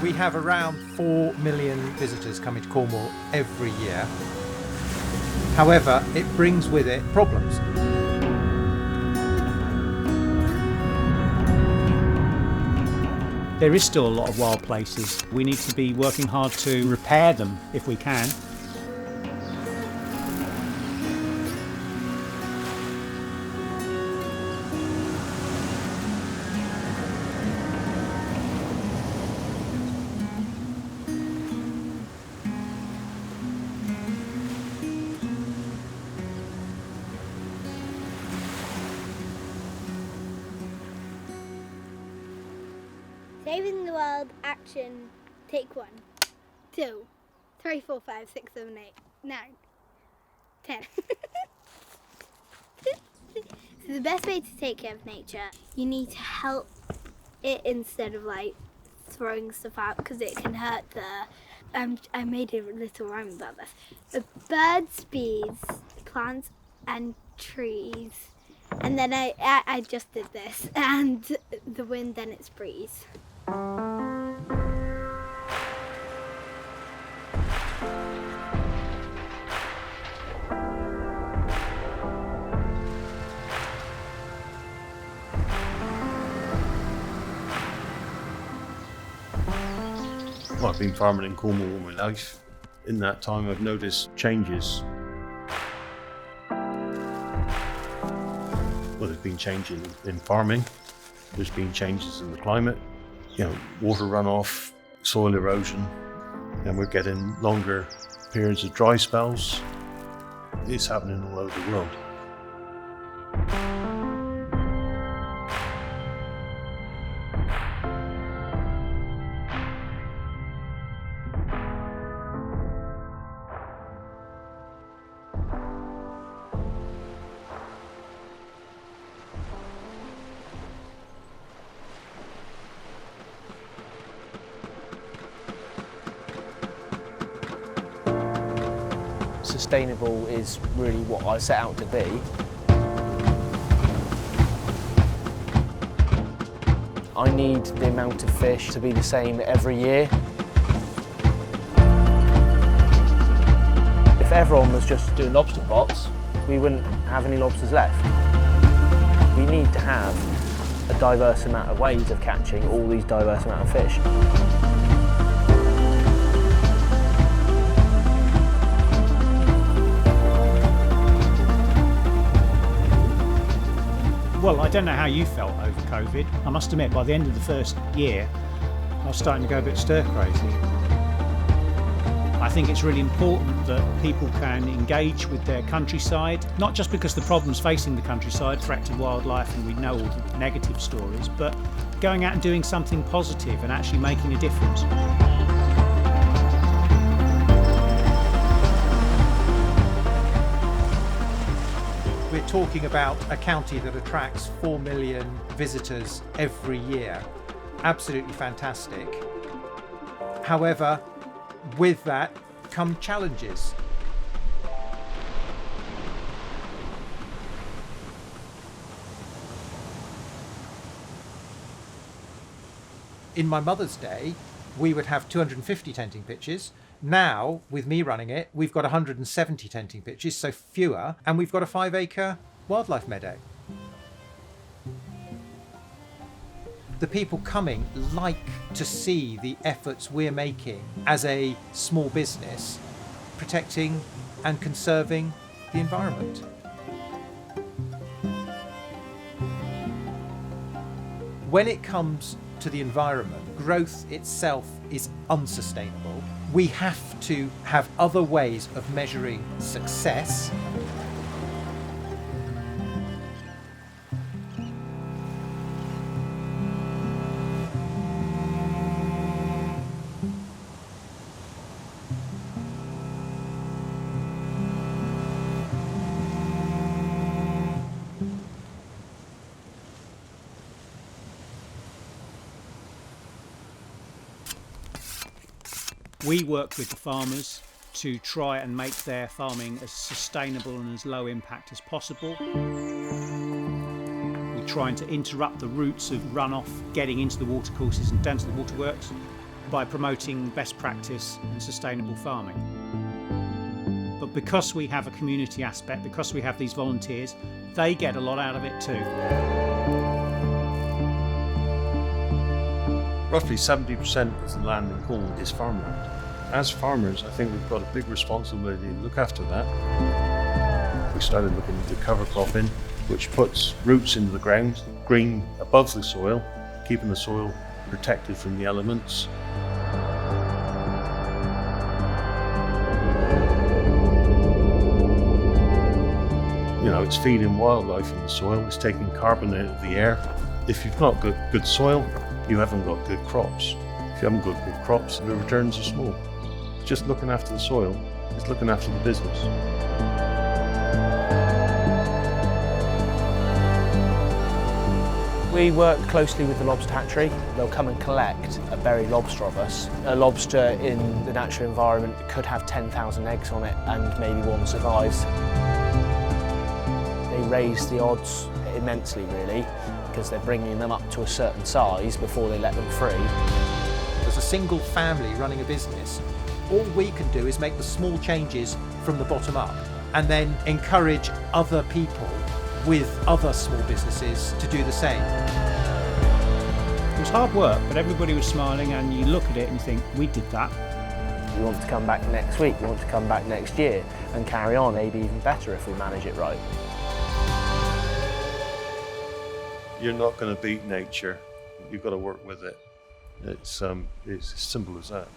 We have around 4 million visitors coming to Cornwall every year. However, it brings with it problems. There is still a lot of wild places. We need to be working hard to repair them if we can. Saving the world, action, take 1, 2, 3, 4, 5, 6, 7, 8, 9, 10. So the best way to take care of nature, you need to help it instead of like throwing stuff out because it can hurt I made a little rhyme about this. The birds, bees, plants and trees. And then I just did this, and the wind, then it's breeze. Well, I've been farming in Cornwall all my life. In that time, I've noticed changes. Well, there's been changes in farming. There's been changes in the climate. Water runoff, soil erosion, and we're getting longer periods of dry spells. It's happening all over the world. Sustainable is really what I set out to be. I need the amount of fish to be the same every year. If everyone was just doing lobster pots, we wouldn't have any lobsters left. We need to have a diverse amount of ways of catching all these diverse amount of fish. Well, I don't know how you felt over COVID. I must admit, by the end of the first year, I was starting to go a bit stir-crazy. I think it's really important that people can engage with their countryside, not just because the problems facing the countryside, threat to wildlife, and we know all the negative stories, but going out and doing something positive and actually making a difference. We're talking about a county that attracts 4 million visitors every year. Absolutely fantastic. However, with that come challenges. In my mother's day, we would have 250 tenting pitches. Now, with me running it, we've got 170 tenting pitches, so fewer, and we've got a 5-acre wildlife meadow. The people coming like to see the efforts we're making as a small business, protecting and conserving the environment. When it comes to the environment, growth itself is unsustainable. We have to have other ways of measuring success. We work with the farmers to try and make their farming as sustainable and as low impact as possible. We're trying to interrupt the routes of runoff getting into the watercourses and down to the waterworks. by promoting best practice and sustainable farming. But because we have a community aspect, because we have these volunteers, they get a lot out of it too. Roughly 70% of the land in Cornwall is farmland. As farmers, I think we've got a big responsibility to look after that. We started looking into cover cropping, which puts roots into the ground, green above the soil, keeping the soil protected from the elements. You know, it's feeding wildlife in the soil, it's taking carbon out of the air. If you've not got good soil, you haven't got good crops. If you haven't got good crops, the returns are small. Just looking after the soil is looking after the business. We work closely with the lobster hatchery. They'll come and collect a buried lobster of us. A lobster in the natural environment could have 10,000 eggs on it and maybe one survives. They raise the odds immensely really, because they're bringing them up to a certain size before they let them free. As a single family running a business, all we can do is make the small changes from the bottom up and then encourage other people with other small businesses to do the same. It was hard work, but everybody was smiling, and you look at it and you think, we did that. We want to come back next week, we want to come back next year and carry on, maybe even better if we manage it right. You're not going to beat nature. You've got to work with it. It's as simple as that.